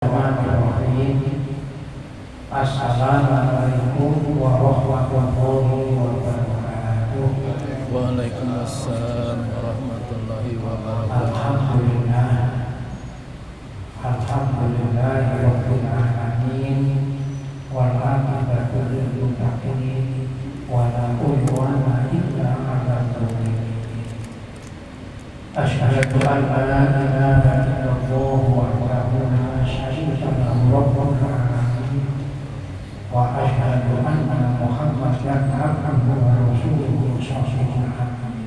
Assalamualaikum warahmatullahi wabarakatuh. Waalaikumsalam warahmatullahi wabarakatuh. Alhamdulillahirabbil alamin wal aqibatu lil muttaqin wa la udwana illa 'alal zalimin. Asyhadu an la ilaha illallah wahdahu la syarika lahu rabbul alamin wa asyhadu anna Muhammadan abduhu wa rasuluhu sallallahu alaihi.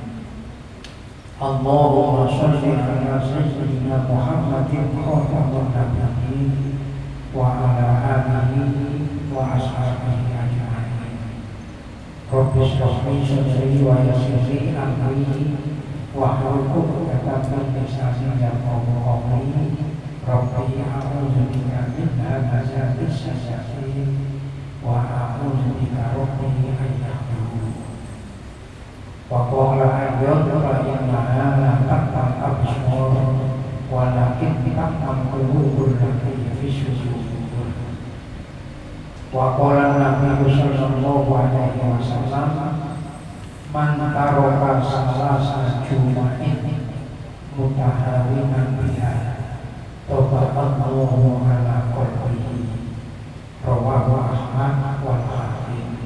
Allahumma shalli ala sayyidina Muhammadin khatamin nabiyyin wa ala alihi wa ashabihi ajma'in. Rabbi shrah li sadri wa yassir li amri wahlul 'uqdatam min lisani yafqahu qawli. Rabbi a'udzu bika min hamazatis syayatin wa a'udzu bika rabbi an yahdurun. Wa qala ayyuha innaha la ta'mal absar walakin ta'mal qulubul lati fi sudur. Wa qala Nabi sallallahu alaihi wasallam man taraka salasa juma'in mutahawinan biha tabaqallahu ala qalbihi. Rawahu Ahmad wal Hakim.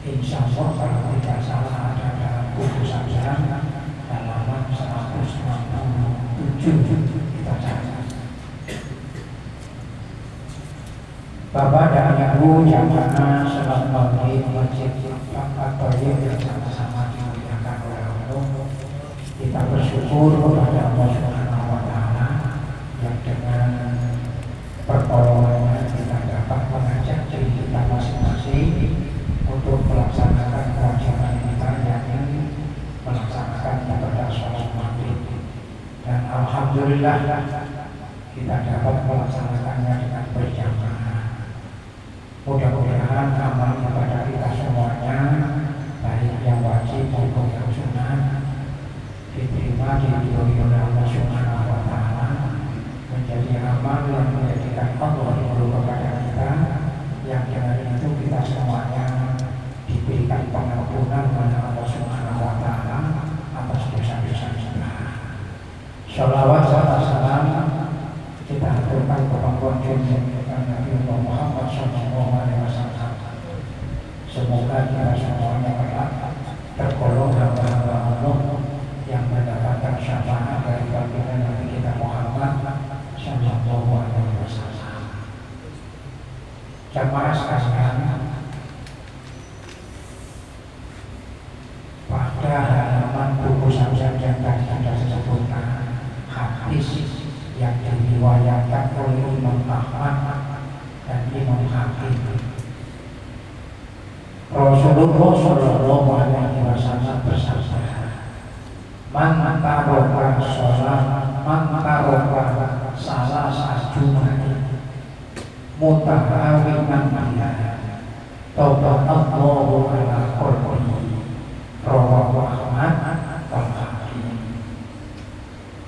Insyaallah kalau tidak salah ada dalam buku saya halaman 167 kita catat. Bapak dan Ibu jamaah salat maghrib Masjid At-Thayyib yang sama-sama dimuliakan oleh Allah. Kita bersyukur kepada Allah Subhanahu wa taala yang dengan pertolongannya kita dapat mengajak diri kita masing-masing untuk melaksanakan kewajiban kita, yakni melaksanakan ibadah sholat maghrib. Dan alhamdulillah kita dapat melaksanakannya dengan berjamaah. Mudah-mudahan amal ibadah kita semuanya, baik yang wajib maupun yang sunnah, diterima diridhoi oleh Allah Subhanahu wa taala, menjadi amal yang menjadikan Allah ridho kepada kita, yang dengan itu kita semuanya diberikan pengampunan oleh Allah Subhanahu wa taala atas dosa-dosa kita. Shalawat serta salam kita aturkan kepada junjungan Nabi Muhammad sallallahu alaihi wasallam. Semoga kita semuanya tergolong hamba-hamba Allah yang mendapatkan syafaat dari baginda Nabi kita Muhammad sallallahu alaihi wasallam. Jamaah sekalian, pada halaman buku saya yang tadi sudah disebutkan hadis yang diriwayatkan oleh Imam Ahmad dan Imam Hakim. Rasulullah sallallahu alaihi wasallam bersabda, man taraka salah jumatin mutahawinan biha tabaqallahu ala qalbihi. Rawahu Ahmad wal Hakim.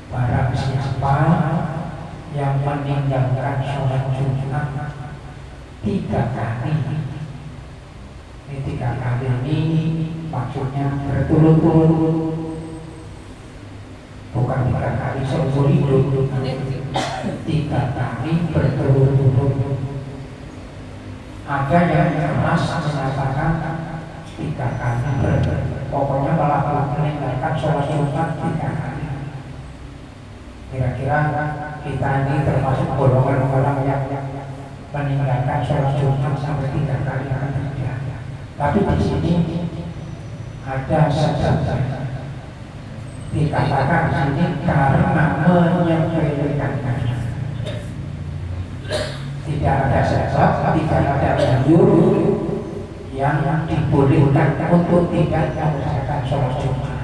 Barang siapa yang meninggalkan sholat Jumat 3 kali, ini 3 kali ini maksudnya berturut-turut, bukan 3 kali seumur hidup, 3 kali berturut-turut. Ada yang keras mengatakan 3 kali pokoknya malah meninggalkan sholat Jumat 3 kali. Kira-kira kita ini termasuk golongan orang yang meninggalkan sholat Jumat sampai 3 kali atau tidak. Tapi di sini ada sebab dikatakan di sini karena menyepelekannya. Tidak ada sebab, tidak ada dalil yang dibolehkan untuk tidak melaksanakan sholat Jumat.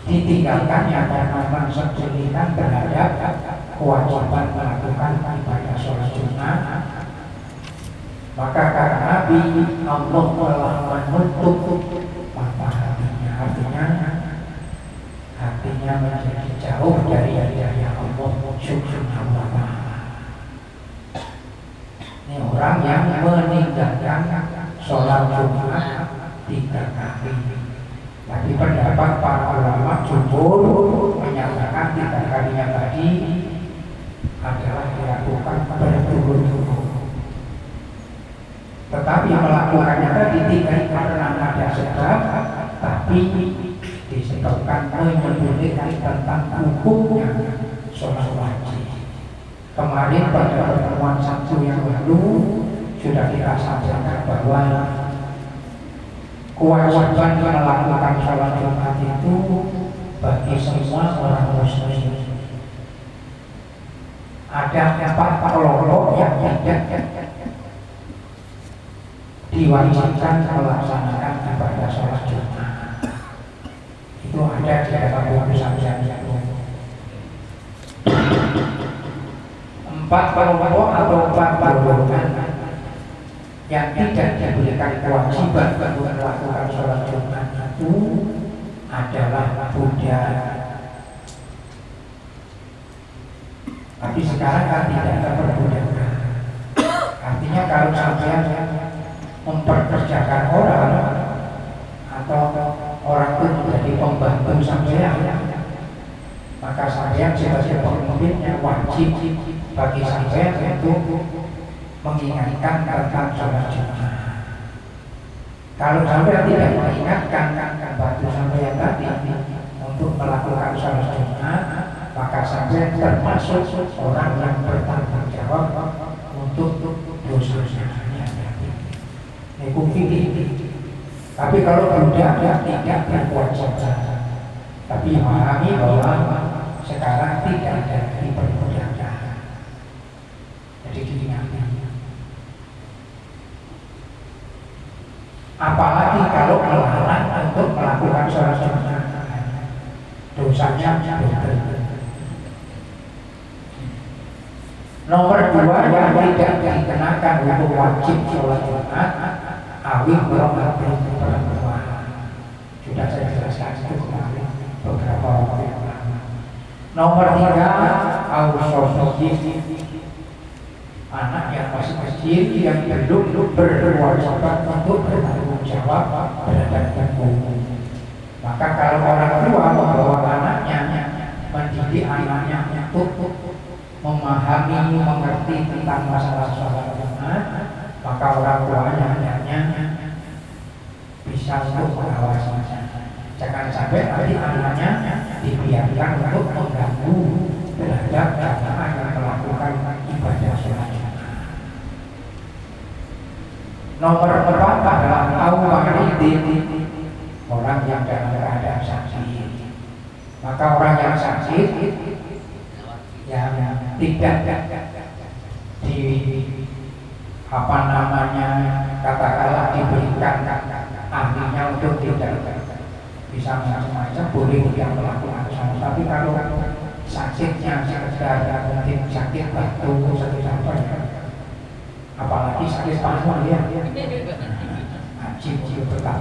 Ditinggalkannya karena mensesuaikan terhadap kewajiban melakukan ibadah sholat Jumat. Maka karena Nabi Allah telah menutup mata hatinya, artinya hatinya menjadi jauh dari hidayah Allah Subhanahu wa ta'ala. Ini orang yang meninggalkan sholat Jumat 3 kali. Tapi pendapat para ulama jumhur menyatakan 3 kalinya tadi adalah dilakukan berturut-turut. Tetapi melakukannya tadi tidak karena ada sebab, tapi disebabkan menyebutkan tentang hukumnya sholat wajib. Kemarin pada pertemuan Sabtu yang lalu sudah kita sampaikan bahwa kewajiban melakukan sholat Jumat itu bagi semua orang muslim. Ada 4 kelompok yang tidak diwajibkan melaksanakan ibadah sholat Jumat. Itu ada di dalam buku sampeyan itu. 4 kelompok atau 4 golongan yang tidak diberikan kewajiban untuk melakukan sholat Jumat itu adalah Buddha. Tapi sekarang kan tidak ada perbudakan. Artinya kalau sampean memperkerjakan orang atau orang itu menjadi pembantu sampean, maka sampean sebagai pemimpinnya wajib bagi sampean untuk mengingatkan tentang sholat Jumat. Kalau sampean tidak mengingatkan bantu sampean tadi untuk melakukan sholat Jumat, maka sampean termasuk orang yang bertanggung jawab untuk dosa-dosanya. Tapi kalau tidak berbuat saja, tapi memahami bahwa sekarang tidak ada diperbudakan. Jadi diingatkan. Apalagi kalau melarang untuk melakukan sholat Jumat, dosanya double. Nomor 2 yang tidak dikenakan untuk wajib sholat Jumat, awil berangkat perempuan. Sudah saya jelaskan itu kemarin beberapa waktu yang lalu. Nomor 3, ausosiyah, anak yang masih kecil yang belum berkewajiban untuk bertanggung jawab terhadap hukum. Maka kalau orang tua membawa anaknya, mendidik anaknya untuk memahami, mengerti tentang masalah sholat Jumat, maka orang tuanya hendaknya bisa untuk mengawasinya. Jangan sampai nanti anaknya dibiarkan untuk mengganggu terhadap jamaah yang melakukan ibadah sholat Jumat. Nomor 4 adalah al-waridin, orang yang dalam keadaan sakit. Maka orang yang sakit yang tidak di katakanlah diberikan ahlinya untuk tidak bisa macam-macam, boleh dia melakukan sama. Tapi kalau sakitnya sekedar mungkin sakit batu, sakit apa ya, apalagi sakit paru ya, wajib tetap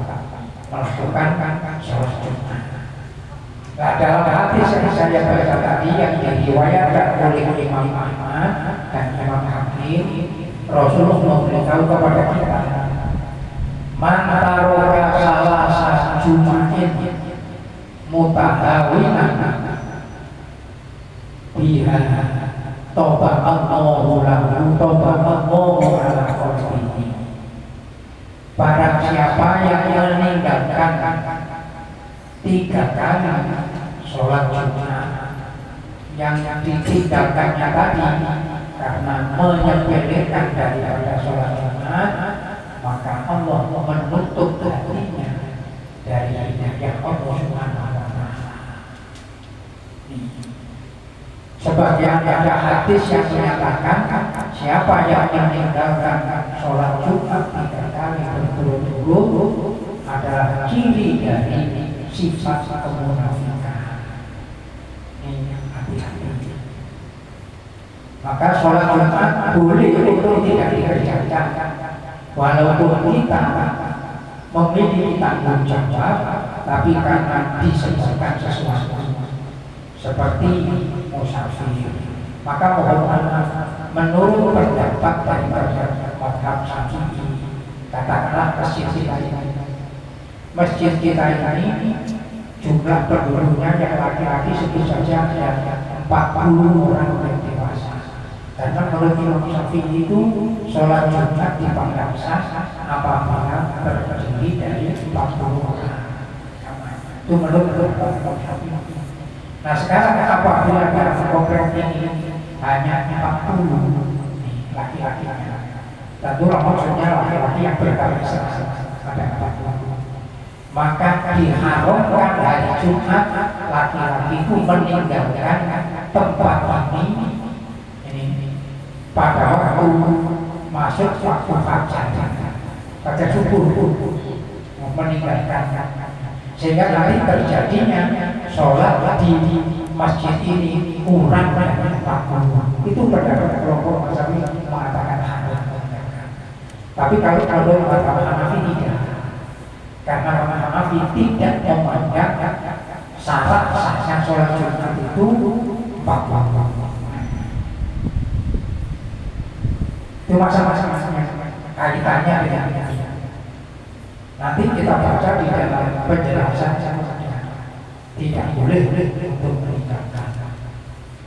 melakukan sholat Jumat. Nah, dalam hadis yang saya baca tadi yang diriwayatkan oleh Imam Ahmad dan Imam Hakim, Rasulullah memberitahu kepada kita, man taroka salasa Jumatin mutahawinan biha toba'allahu lahu toba'allahu ala qalbihi. Barang siapa yang meninggalkan 3 kali sholat Jumat yang ditinggalkannya tadi karena menyepelekan daripada sholat Jumat, maka Allah menutup hatinya dari hidayah Allah Subhanahu wa ta'ala. Sebagian ada hadis yang menyatakan siapa yang meninggalkan sholat Jumat 3 kali berturut-turut adalah ciri dari sifat kemunafikan. Ini hati-hati. Maka sholat Jumat boleh untuk tidak dikerjakan, walaupun kita memiliki tanggung jawab, tapi karena disebabkan sesuatu seperti musafir, Maka mohon maaf, menurut pendapat dari mazhab Syafi'i, katakanlah masjid kita ini jumlah penduduknya yang laki-laki sebut saja ada 40 orang yang dewasa. Karena menurut Imam Syafi'i itu sholat Jumat di Padang sah apabila terdiri dari 40 orang. Itu menurut Imam Syafi'i. Nah sekarang apabila dalam kompleks ini hanya 40 laki-lakinya, tentulah maksudnya laki-laki yang berkarisma ada 40, maka diharamkan hari Jumat laki-laki itu meninggalkan tempat ini pada waktu masuk waktu fajar subuh meninggalkan, sehingga nanti terjadinya sholat di masjid ini kurang dari 40. Itu pendapat kelompok Mazhabi mengatakan haram. Tapi kalau mazhab Hanafi tidak, karena Hanafi tidak memandang syarat sahnya sholat Jumat itu 40. Itu masa-masa kaitannya dengan nanti kita baca di dalam penjelasan tidak boleh untuk meninggalkan.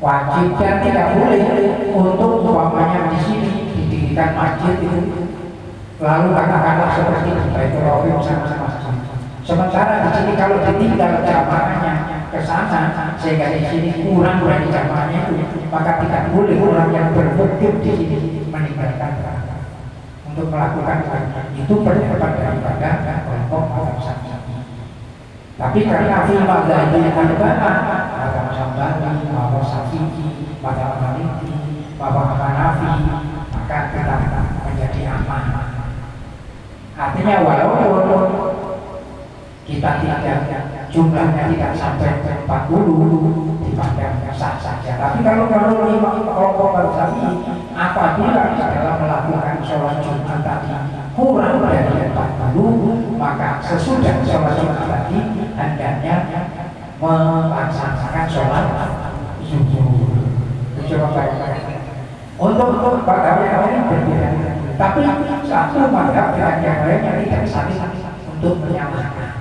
Wajib dan tidak boleh untuk umpamanya di sini didirikan masjid itu, lalu katakanlah seperti di Baitul Rahim sama masjid. Sementara di sini kalau ditinggal jamaahnya ke sana sehingga di sini kurang dari jamaahnya itu, maka tidak boleh orang yang bermukim di sini meninggalkan untuk melakukan itu pendapat daripada kelompok mazhab Syafi'i. Tapi karena firman dari mazhab Syafi'i, mazhab Syafi'i, mazhab Maliki, mazhab Hanafi, maka kita menjadi aman. Artinya walaupun kita tidak jumlahnya tidak sampai 40 dipandang sah saja. Tapi kalau kelompok mazhab Syafi'i apabila dalam melakukan sholat Jumat tadi kurang dari 40, maka sesudah sholat Jumat tadi hendaknya melaksanakan sholat zuhur. Untuk mazhab yang lain berbeda, tapi satu mazhab dengan yang lainnya tidak saling untuk menyamakan.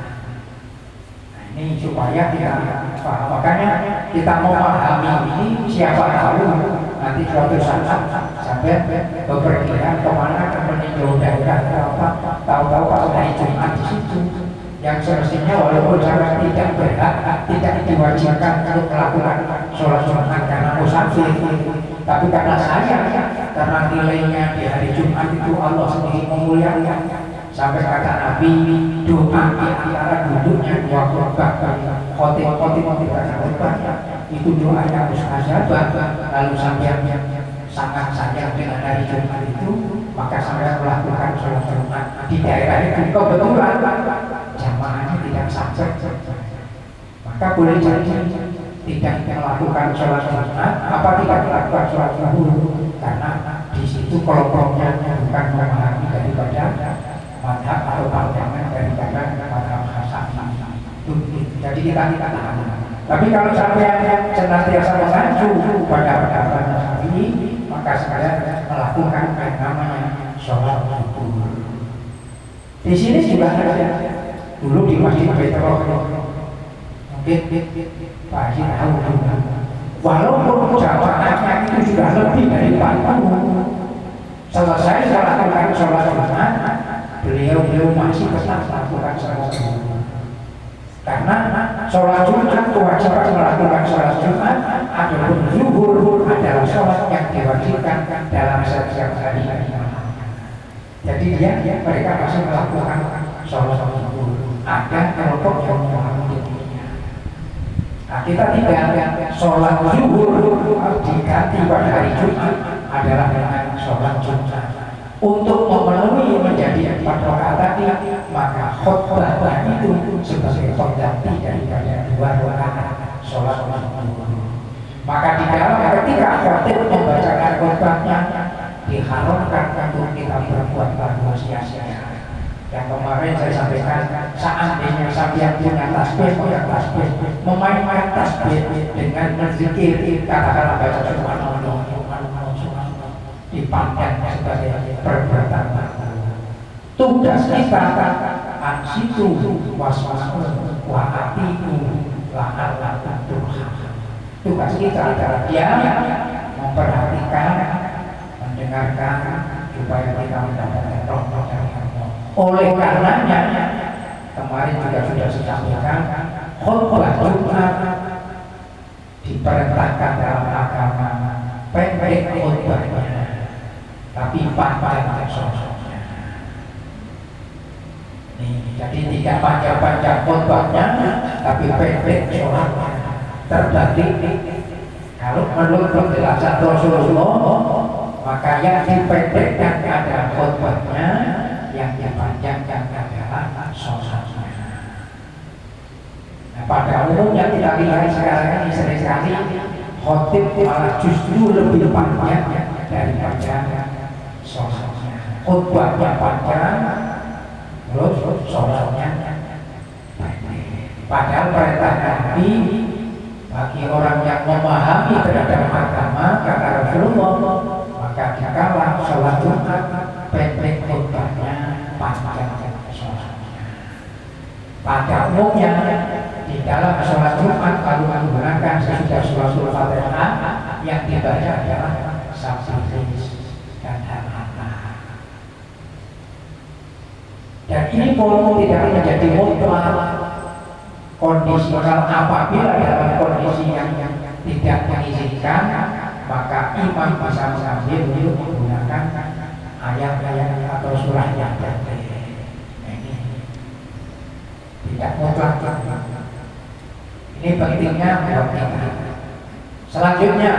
Ini supaya kita paham. Makanya kita mau memahami ini, siapa tahu nanti suatu saat sampai bepergian kemana ke meninjau daerah atau apa, tahu-tahu pas hari Jumat di situ yang semestinya walaupun sangat tidak berhak, tidak diwajibkan untuk melakukan sholat Jumat karena musafir, tapi karena saya, karena nilainya di hari Jumat itu Allah sendiri memuliakan. Sampai kata Nabi, doa di antara duduknya dua khutbah, khotib itu doanya mustajabah. Lalu sampai sangat sayang dengan hari Jumat itu, maka saya melakukan sholat Jumat di daerah itu. Kebetulan jamaahnya tidak sampai, maka boleh jadi tidak melakukan sholat Jumat. Apa tidak melakukan sholat zuhur? Karena di situ kelompoknya bukan memahami daripada mazhab atau pandangan daripada mazhab Syafi'i. Jadi kita tahan. Tapi kalau sampai senantiasa mengacu pada pendapat Syafi'i, maka saya melakukan yang namanya sholat zuhur. Di sini juga ada dulu di Masjid Baitul Rahim. Mungkin Pak Haji tahu juga. Walaupun jamaahnya itu sudah lebih dari 40, selesai melakukan sholat Jumat, beliau masih tetap melakukan sholat Jumat. Karena sholat Jumat kewajiban melakukan sholat Jumat, adapun zuhur adalah sholat yang diwajibkan dalam setiap hari. Jadi mereka masih melakukan sholat zuhur. Ada kelompok yang memahami demikian. Nah, kita tidak sholat zuhur diganti pada hari Jumat adalah dengan sholat Jumat. Untuk memenuhi menjadi 4 rakaat tadi, maka khutbah itu sebagai pengganti daripada 2 rakaat sholat zuhur. Maka di dalam ketika khatib membacakan khutbahnya, diharamkan untuk kita berbuat lagu sia-sia. Yang kemarin saya sampaikan, seandainya sampai punya tasbih, memainkan tasbih dengan berzikir, katakanlah baca subhanallah dipandang sebagai perbuatan baku. Tugas kita ansitu waswasu wa atiku la'allakum turhamun. Tugas kita adalah diam, memperhatikan, mendengarkan supaya kita mendapatkan rahmat dari Allah. Oleh karenanya kemarin juga sudah disampaikan khutbah Jumat diperintahkan dalam agama pendek khutbahnya tapi panjang sosoknya. Jadi tidak panjang-panjang khutbahnya tapi pendek sholatnya. Terbagi kalau menurut penjelasan Rasulullah maka yang dipendekkan adalah khutbahnya, yang dipanjangkan adalah sholatnya. Nah, pada umumnya kita lihat sekarang ini seringkali khotib malah justru lebih panjang daripada sholatnya. Khutbahnya panjang, terus sholatnya pendek. Padahal perintah Nabi bagi orang yang memahami terhadap agama kata Rasulullah, maka dikala sholat Jumat pendek khutbahnya, panjang sholatnya. Pada umumnya di dalam sholat Jumat kalau menggunakan sesudah suratul Fatihah yang dibaca adalah Sabbilis dan Hamdalah. Dan ini pun tidak menjadi mutlak. Kondisional apabila dalam kondisi yang tidak mengizinkan maka imam bisa mengambil untuk menggunakan ayat-ayat atau surah yang pendek. Ini tidak mutlak. Ini pentingnya buat kita. Selanjutnya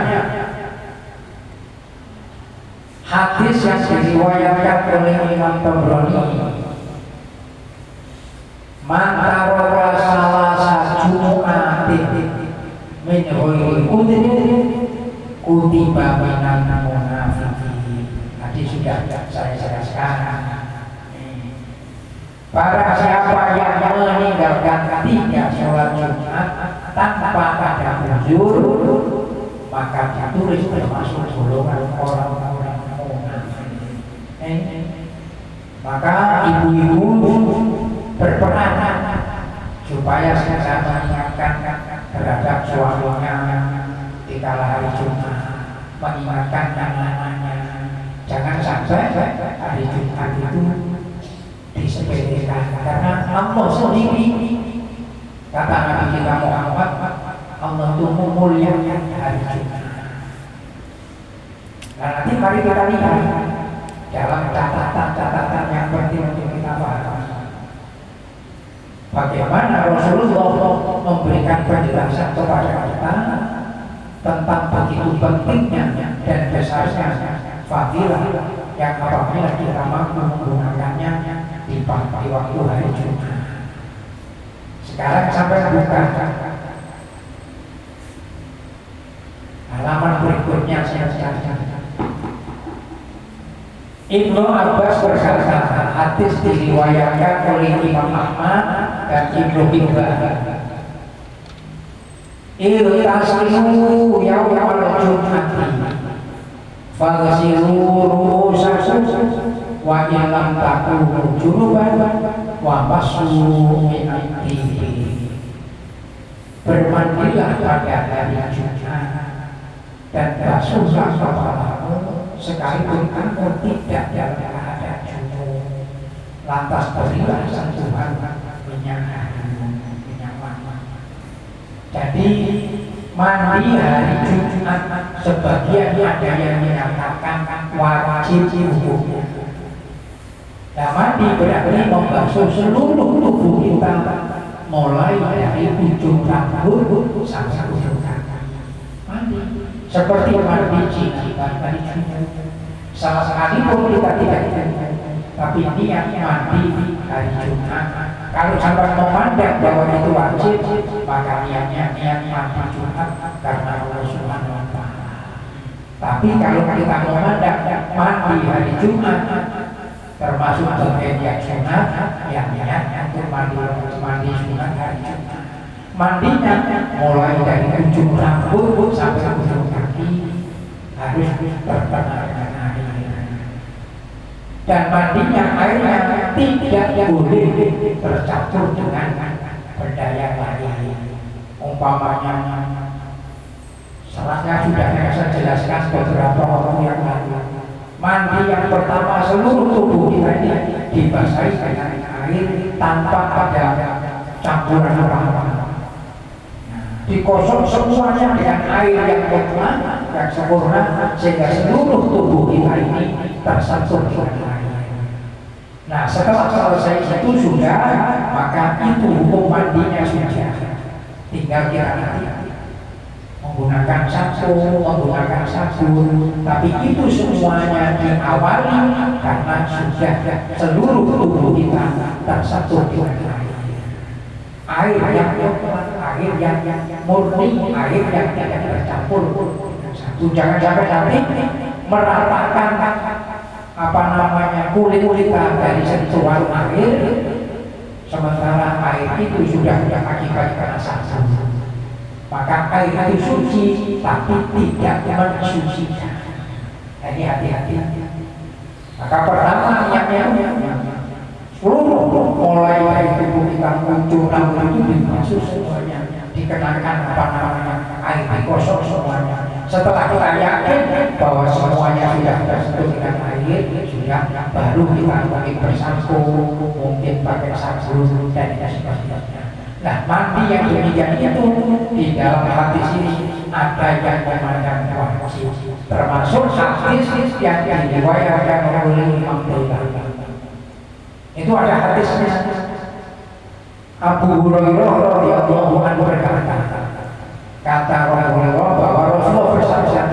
hadis yang diriwayatkan oleh Imam Tabrani, mantara salah Jumatin min ghairi kutiba minan munafiqin. Tadi sudah saya jelaskan. Para siapa yang meninggalkan 3 sholat Jumat tanpa ada uzur maka ditulis termasuk golongan orang-orang munafik. Maka ibu-ibu berperan supaya saya mengingatkan terhadap suaminya di kala hari Jumat, mengingatkan anak-anaknya. Jangan sampai hari Jumat itu disepelekan, karena Allah sendiri kata Nabi kita Muhammad, Allah itu memuliakan hari Jumat. Nah, nanti mari kita lihat dalam catatan-catatan yang penting untuk kita paham bagaimana Rasulullah memberikan penjelasan kepada kita tentang begitu pentingnya dan besarnya fadilah yang apabila kita mampu menggunakannya di waktu hari Jumat. Sekarang sampai buka halaman berikutnya. Ibnu Abbas berkata, hadis diriwayatkan oleh Imam Ahmad dan Ibnu Hibban. Irtasilu yawmal Jum'ati faghsilu ru'usakum wa in lam takunu junuban wa mashu min aydikum. Bermandilah pada hari Jumat dan basuhlah kepalamu sekalipun kamu tidak dalam keadaan junub. Lantas berilah sentuhan minyak wangi. Jadi mandi hari Jumat sebagian ada yang menyatakan wajib hukumnya. Nah, mandi berarti membasuh seluruh tubuh kita mulai dari ujung rambut sampai ujung kaki. Mandi seperti mandi jinabat hari Jumat. Salah sekali pun kita tidak tapi niat mandi hari Jumat. Kalau sampai memandang bahwa itu wajib, maka niat mandi Jumat karena Allah Subhanahu wa Ta'ala. Tapi kalau kita memandang mandi hari Jumat termasuk bagian yang sunat, yang niat untuk mandi sunat hari Jumat. Mandinya mulai dari ujung rambut sampai ujung kaki harus terkena dengan air. Dan mandinya airnya tidak boleh bercampur dengan benda yang lain. Umpamanya salahnya sudah saya jelaskan beberapa waktu yang lalu. Mandi yang pertama seluruh tubuh kita ini dibasahi dengan air tanpa ada campuran apa-apa. Dikosong semuanya dengan air yang mutlak, yang sempurna, sehingga seluruh tubuh kita ini tersentuh dengan air. Nah, setelah selesai itu sudah, maka itu hukum mandinya sudah. Tinggal kita menggunakan sampo, menggunakan sabun, tapi itu semuanya diawali karena sudah seluruh tubuh kita tersentuh dengan air. Air yang air yang murni, air yang tidak bercampur. Jangan-jangan nanti meratakan apa namanya kulit kita dari sentuhan air, sementara air itu sudah akibat karena sabun. Maka air itu suci, tapi tidak mensucikan. Jadi hati-hati. Maka pertama yang seluruh mulai dari tubuh kita muncul itu dibasuh semuanya, dikenakan apa namanya air dikosong semuanya. Setelah kita yakin bahwa semuanya sudah tersentuh dengan air, sudah baru kita mungkin bersampo, mungkin pakai sabun dan sebagainya. Nah, mandi yang demikian itu di dalam hadis ini ada yang memandang wajib, termasuk hadis yang diriwayatkan oleh Imam Bukhari. Itu ada hadisnya. Abu Hurairah radhiyallahu anhu berkata, kata Rasulullah bahwa Rasulullah bersabda,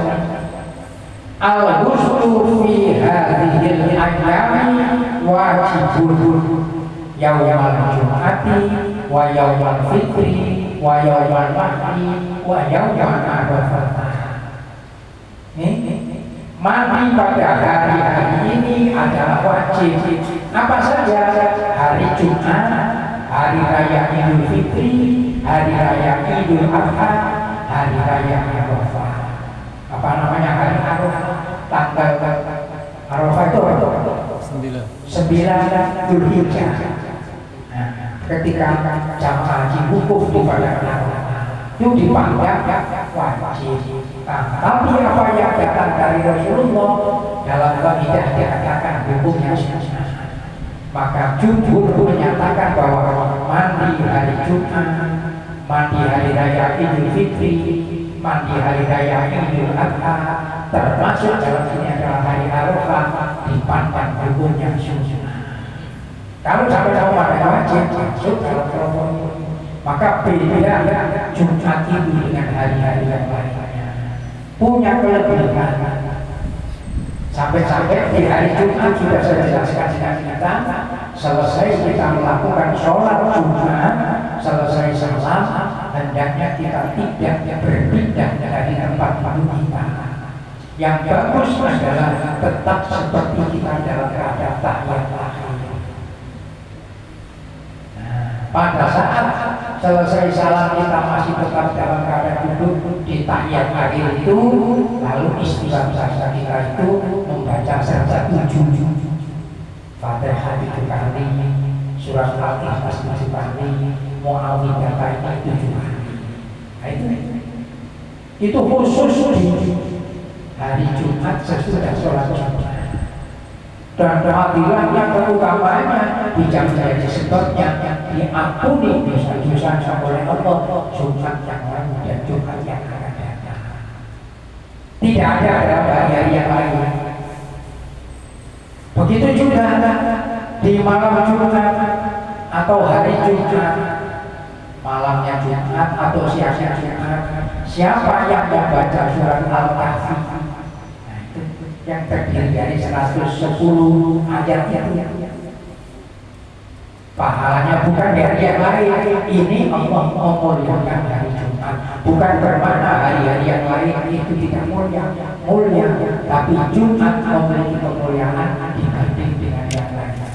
al-ghuslu fi hadhil ayyami wajibun yaumal jum'ati wa yaumal fitri wa yaumal mahdi wa yaumal arafah. Mandi pada hari-hari ini adalah wajib. Apa saja? Hari Jumat, hari raya Idul Fitri, hari raya Idul Adha, hari raya Arafah. Apa namanya hari Arafah? Tanggal Arafah itu 9 Dzulhijjah. Nah, ketika jamaah haji wukuf di padang Arafah itu dipandang wajib. Tapi apa yang datang dari Rasulullah dalam kaidah dikatakan hukumnya sunnah. Maka jumhur menyatakan bahwa mandi hari Jumat, mandi hari raya Idul Fitri, mandi hari raya Idul Adha, termasuk dalam ini adalah hari Arafah, dipandang hukumnya sunnah. Kalau sama-sama pada wajib masuk dalam kelompok ini, maka beda Jumat itu dengan hari-hari yang lainnya punya kelebihan. Sampai-sampai di hari Jumat sudah saya jelaskan dengan kita, selesai kita melakukan sholat Jumat, selesai salam, hendaknya kita tidak berpindah dari tempat duduk kita. Yang bagus adalah tetap seperti kita dalam keadaan tahiyat akhir. Pada saat selesai salam kita masih tetap dalam keadaan duduk di tahiyat akhir itu, lalu istilah bahasa kita itu membaca saja 7 Fatihah 7 kali, surat Al-Ikhlas 7 kali, Muawwidzatain 7 kali. Nah, itu khusus di hari Jumat sesudah sholat Jumat. Dan kehadiran yang terutamanya di jam-jam sebabnya diampuni dosa-dosa oleh Allah Jumat yang lalu dan Jumat yang akan datang. Tidak ada hari yang lain. Begitu juga di malam Jumat atau hari Jumat, malamnya Jumat atau siangnya Jumat, siapa yang membaca surat Al-Kahfi yang terdiri dari 110 ayat itu, pahalanya bukan dari yang lain. Ini Allah memuliakan hari Jumat, bukan bermakna hari-hari yang lain itu tidak mulia, tapi Jumat memiliki kemuliaan dibanding dengan yang lainnya.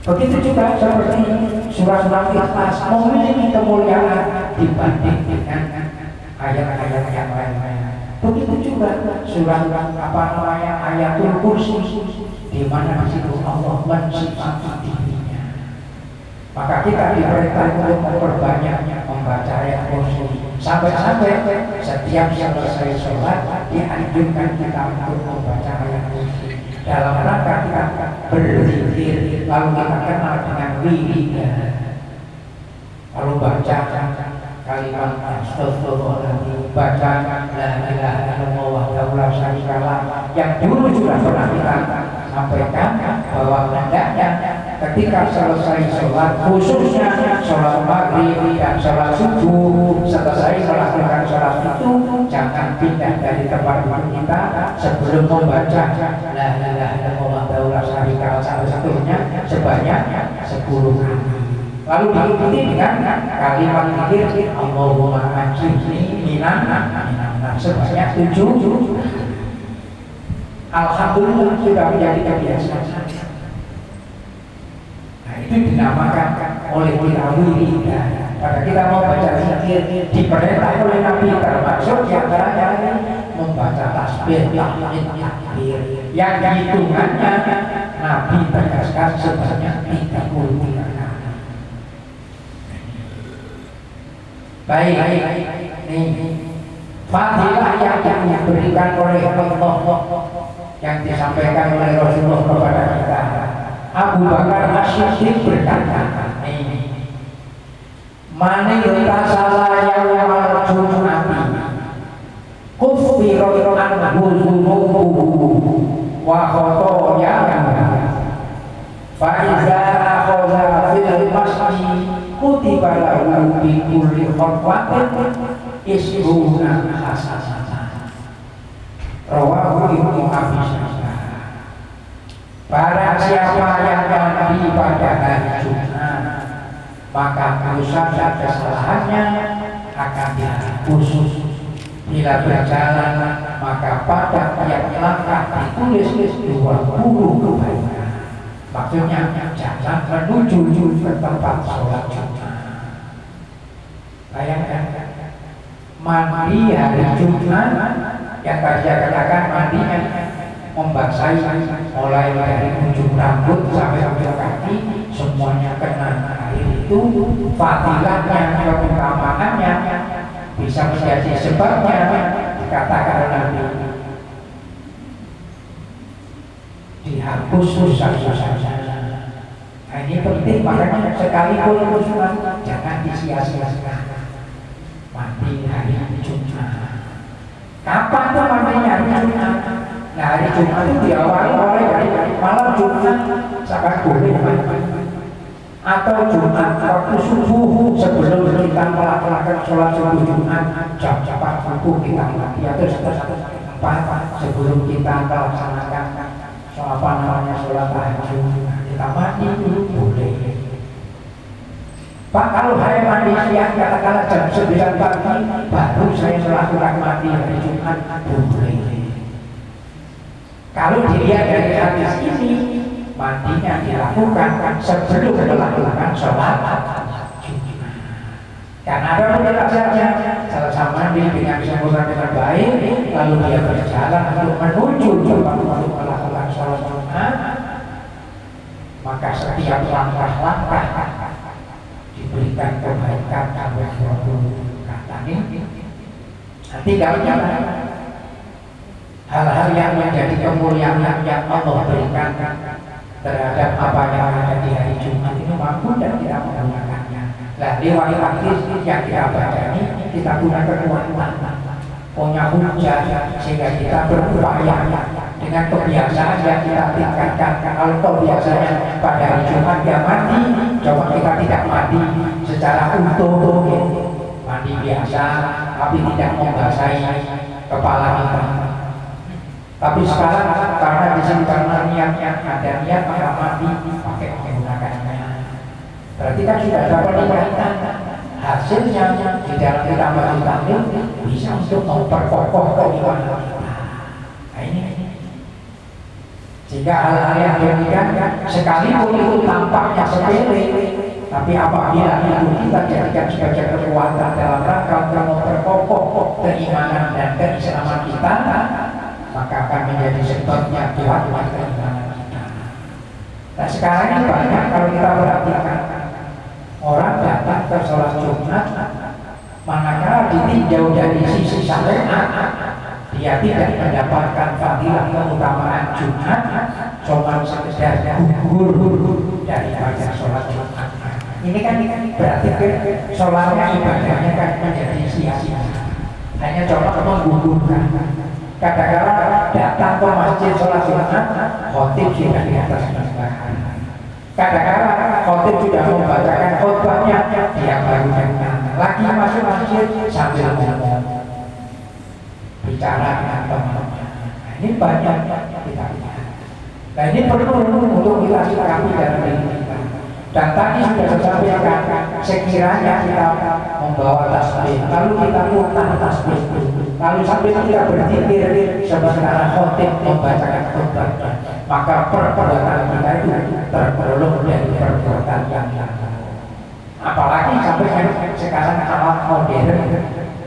Begitu juga seperti surat Al-Ikhlas memiliki kemuliaan dibanding dengan ayat-ayat yang lainnya. Begitu juga surat apa namanya ayatul kursi, di mana di situ Allah mensifati dirinya. Maka kita diperintah untuk memperbanyak membaca ayat kursi sampai-sampai setiap selesai sholat dianjurkan kita untuk membaca ayat kursi dalam rangka kita berzikir, lalu kita kenal dengan wiridnya. Lalu baca kalimat astagfirullahaladzim, baca la ilaha illallah wahdahu la syarikalah, yang dulu sudah pernah kita sampaikan bahwa hendaknya ketika selesai sholat, khususnya sholat maghrib dan sholat subuh, selesai melakukan sholat itu jangan pindah dari tempat duduk kita sebelum membaca la ilaha illallah wahdahu la syarikalah sampai seterusnya sebanyak 10 kali. Lalu diikuti dengan kalimat zikir Allahumma ajirni minan nar sebanyak 7. Alhamdulillah sudah menjadi kebiasaan. Nah, itu dinamakan oleh kita wirid. Pada kita mau baca zikir diperintah oleh Nabi, termasuk diantaranya membaca tasbih, tahmid, takbir yang hitungannya Nabi tegaskan sebanyak 33 kali. Baik, ini fadilah yang diberikan oleh Allah yang disampaikan oleh Rasulullah kepada kita. Abu Bakar As-Siddiq berkata, "Mani tasala yawmal jum'ati kuffirat anhu dhunubuhu wa khotoyahu fa iza akhadha fil masjid kutiba lahu bi kulli khatwatin isruna hasanah." Rawahu Ibnu Abi Syaibah. Barang siapa yang mandi pada hari Jumat, maka dosa dan kesalahannya akan dihapus. Bila berjalan, maka pada tiap langkah ditulis 20 kebaikan. Maksudnya jalan menuju ke tempat sholat Jumat. Bayangkan, mandi hari Jumat yang tadi saya katakan mandinya membasahi mulai dari ujung rambut sampai ujung kaki semuanya kena air itu. Fadilahnya, keutamaannya bisa menjadi sebabnya dikatakan Nabi dihapus dosa-dosanya. Nah, ini penting, makanya sekalipun Jumat jangan disia-siakan mandi hari Jumat. Kapan tuh mandinya hari Jumat? Nah, hari Jumat itu diawali oleh malam Jumat sangat boleh mandi, atau Jumat waktu subuh sebelum kita melakukan sholat subuh Jumat jam 4 subuh kita mandi, atau setelah 4 sebelum kita melaksanakan sholat tahajud kita mandi dulu boleh. Pak, kalau saya mandi siang katakanlah jam 9 pagi baru saya melakukan mandi hari Jumat boleh. Kalau dilihat dari hadis ini, mandinya dilakukan sebelum melakukan sholat Jumat. Karena ada penjelasannya, selesai mandi dengan sempurna dengan baik, lalu dia berjalan untuk menuju tempat untuk melakukan sholat Jumat, maka setiap langkah-langkah diberikan kebaikan sampai 20 kata ini. Nanti kalau hal-hal yang menjadi kemuliaan yang Allah berikan terhadap apa yang ada di hari Jumat ini mampu dan tidak menggunakannya. Nah, riwayat hadis yang kita baca ini kita punya kekuatan, punya hujah sehingga kita berupaya dengan kebiasaan yang kita tingkatkan. Kalau kebiasaannya pada hari Jumat dia mandi, coba kita tidak mandi secara utuh, mandi biasa tapi tidak membasahi kepala kita. Tapi sekarang karena di sini karena niatnya ada niat maka mandi pakai menggunakannya. Berarti kan sudah ada peningkatan. Hasilnya di dalam kita mandi taklim bisa untuk memperkokoh keimanan kita. Nah ini. Jika hal-hal yang demikian sekalipun itu tampaknya sepele, Tapi apabila itu kita jadikan sebagai kekuatan dalam rangka untuk memperkokoh keimanan dan keislaman kita, maka akan menjadi sebabnya kuatnya keimanan kita. Nah sekarang ini banyak kalau kita perhatikan orang datang ke sholat Jumat, manakala ditinjau dari sisi syariat, dia tidak mendapatkan fadilah keutamaan Jumat, cuma sekedar gugur daripada sholat Jumat. Ini kan berarti sholatnya ibadahnya kan menjadi sia-sia, hanya coba menggugurkan. Kadang-kadang datang ke masjid sholat Jumat, khotib sudah di atas mimbar. Kadang-kadang khotib sudah membacakan khotbahnya, dia baru datang lagi masuk masjid sambil ngomong, bicara dengan teman-teman. Ini banyak kita lihat. Nah ini perlu untuk kita sikapi dalam diri kita. Dan tadi sudah saya sampaikan, sekiranya kita membawa tasbih, lalu kita putar tasbih, lalu sambil kita berzikir sementara khotib membacakan khotbah, maka perbuatan kita itu tergolong dari perbuatan yang apalagi sampai sekarang alat modern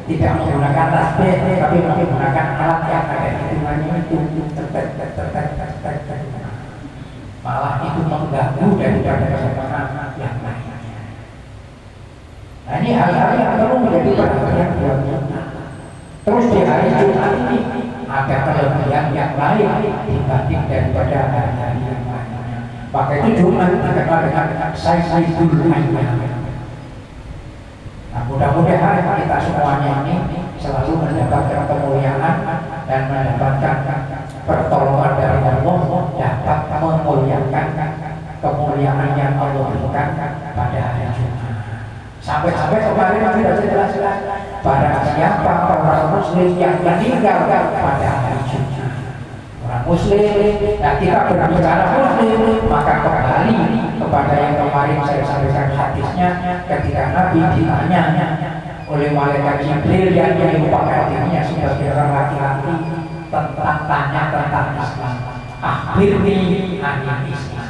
tidak menggunakan tasbih, tapi menggunakan alat yang ada hitungannya itu malah itu mengganggu daripada kesenangan yang lainnya. Nah ini hal-hal yang perlu menjadi perhatian buat kita. Terus di hari Jumat ini ada kelebihan yang lain dibanding daripada hari-hari yang lainnya. Maka itu Jumat dikenal dengan Sayyidul Ayyam. Nah mudah-mudahan kita semuanya ini selalu mendapatkan kemuliaan dan mendapatkan pertolongan dari Allah, dapat memuliakan kemuliaan yang Allah berikan pada hari Jumat. Sampai-sampai kemarin sudah jelas-jelas barang siapa orang muslim yang meninggal pada hari Jumat, orang muslim, dan kita berbicara muslim, maka kembali kepada yang kemarin saya sampaikan hadisnya ketika Nabi ditanya oleh malaikat Jibril yang merupakan dirinya sebagai orang laki-laki tentang Islam. Akhirni anil Islam.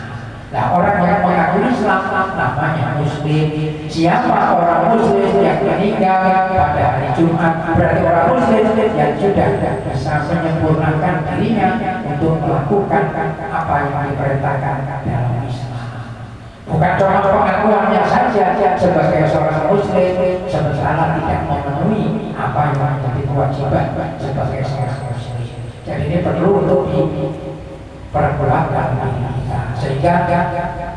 Nah orang yang mengaku Islam namanya Muslim. Siapa orang Muslim yang meninggal pada hari Jumat, berarti orang Muslim yang sudah bisa menyempurnakan dirinya untuk melakukan apa yang diperintahkan dalam Islam. Bukan cuma pengakuannya saja sebagai seorang Muslim, sementara tidak memenuhi apa yang menjadi kewajiban sebagai seorang Muslim. Jadi ini perlu untuk diperkuat dalam diri kita, sehingga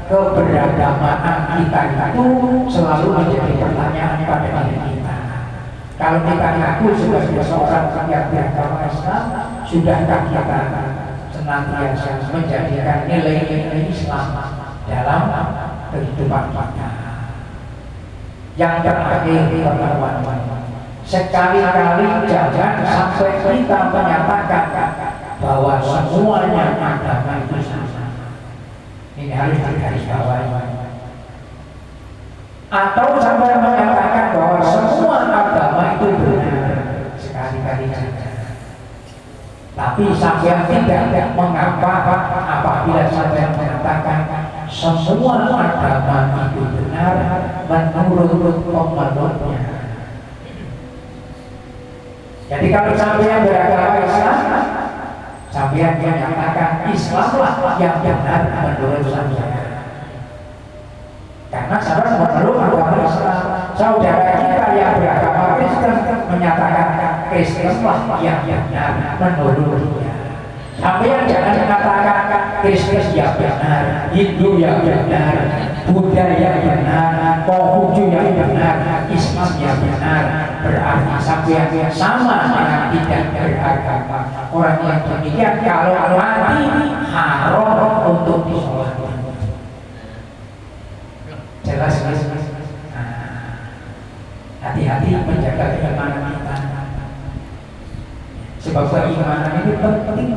keberagamaan kita itu selalu menjadi pertanyaan pada diri kita. Kalau kita ngaku sebagai seorang yang beragama Islam, sudahkah kita senantiasa menjadikan nilai-nilai Islam dalam kehidupan kita? Yang terakhir, teman-teman, sekali-kali jangan sampai kita menyatakan bahwa semuanya agama itu sama. Ini harus digarisbawahi. Atau sampai menyatakan bahwa semua agama itu benar, sekali-kali saja. Tapi sampai tidak mengapa apabila sampai mengatakan semua agama itu benar menurut pemeluknya. Jadi kalau sampai beragama Islam, sampai menyatakan Islamlah yang benar menurut saya. Karena saudara memeluk agama Islam. Saudara kita yang beragama Kristen menyatakan Kristenlah yang benar menurut dia. Sampai jangan mengatakan Kristen yang benar, Hindu yang benar, Buddha yang benar, Konghucu yang benar, Islam yang benar. Berarti sampai sama dengan tidak beragama. Orang yang demikian kalau mati haram untuk disolatkan. Jelas. Hati-hati menjaga keimanan kita. Sebab keimanan ini penting.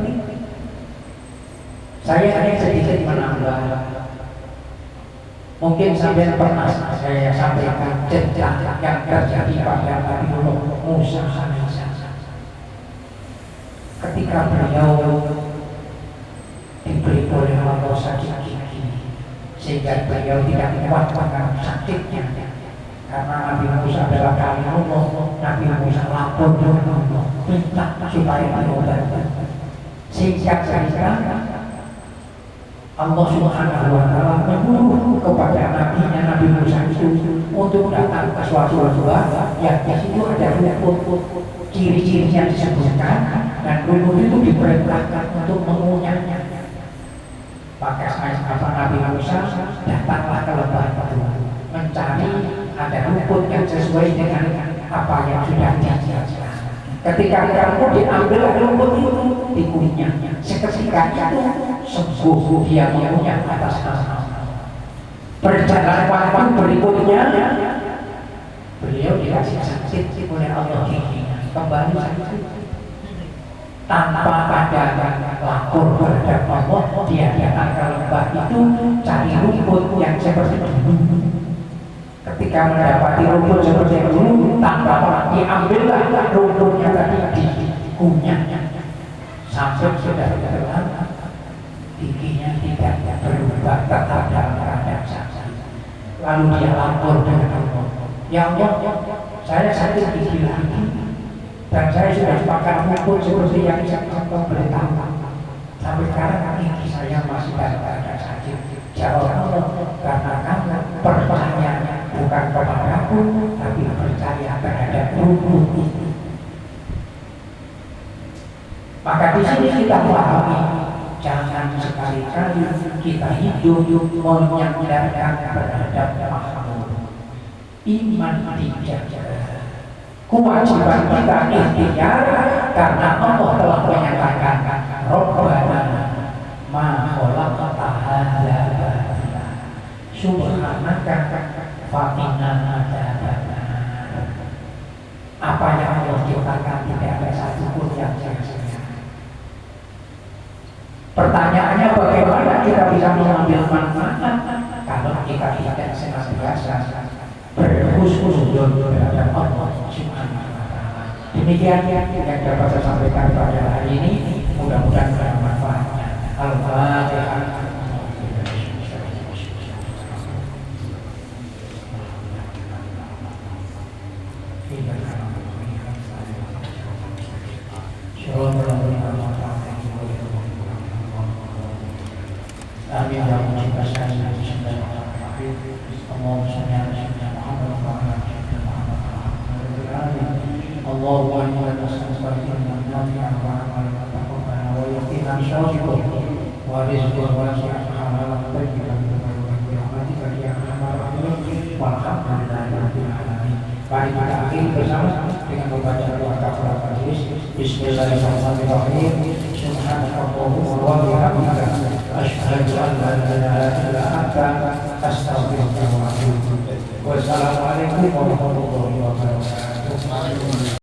Saya hanya sedikit menambah. Mungkin sampai pernah saya sampaikan jejak yang terjadi pada Nabi Musa alaihissalam. Ketika beliau diberi oleh Allah sakit gigi sehingga beliau tidak kuat dengan sakitnya. Karena Nabi Musa adalah kali Allah, Nabi Musa lapor minta supaya diobati. Sehingga Allah Subhanahu wa Ta'ala menyuruh kepada Nabi Musa itu untuk datang ke suatu gua yang di situ ada rumput, ciri-ciri yang disebutkan, dan rumput itu diperintahkan untuk mengunyahnya. Maka Nabi Musa datanglah ke lembah itu mencari ada rumput yang sesuai dengan apa yang sudah diajarkan. Ketika rumput diambil rumput itu dikunyah. Seketika itu sembuh dia mengunyah atas nama. Perjalanan waktu berikutnya beliau dikasih sakit oleh Allah kembali sakit. Tanpa ada lapor terhadap Allah, dia datang ke lembah itu cari rumput yang seperti dulu. Ketika mendapati rumput seperti dulu, tanpa diambillah rumputnya tadi dikunyahnya sampai sudah dalam giginya tidak berubah, tetap dalam keadaan sakit. Lalu dia lapor dengan Allah, ya Allah, saya sakit gigi lagi dan saya sudah makan rumput seperti yang saya beritahu. Sampai sekarang gigi saya masih dalam keadaan sakit. Jawab Allah, karena kamu percaya bukan kepadaku, tapi percaya terhadap rumput itu. Maka di sini kita pahami, jangan sekali-kali kita hidup menyandarkan terhadap makhluk. Iman dijaga. Kewajiban kita ikhtiar karena Allah telah menyatakan Rabbana ma khalaqta hadza batila subhanaka faqina adzabannar. Apa yang Allah ciptakan tidak ada satupun yang sia-sia. Pertanyaannya, bagaimana kita bisa mengambil manfaat kalau kita tidak senantiasa berhusnuzon terhadap Allah Subhanahu wa Ta'ala. Demikian yang dapat saya sampaikan pada hari ini, mudah-mudahan bermanfaatnya. Al-Fatihah. Amin ya Allah. Allahumma shalli ala sayyidina Muhammad wa ala ali sayyidina Muhammad. Allahumma inna nas'aluka ilman nafi'an wa amalan mutaqabbalan wa yaqinan shadiqan wa rizqan wasi'an halalan thayyiban bi rahmatika ya arhamar rahimin. Walhamdulillahi rabbil alamin. Mari kita akhiri bersama dengan membaca doa kafaratul majlis. Bismillahirrahmanirrahim. Subhanakallahumma wa bihamdika asyhadu an la ilaha illa anta astaghfiruka wa atubu ilaik. Wassalamualaikum warahmatullahi wabarakatuh.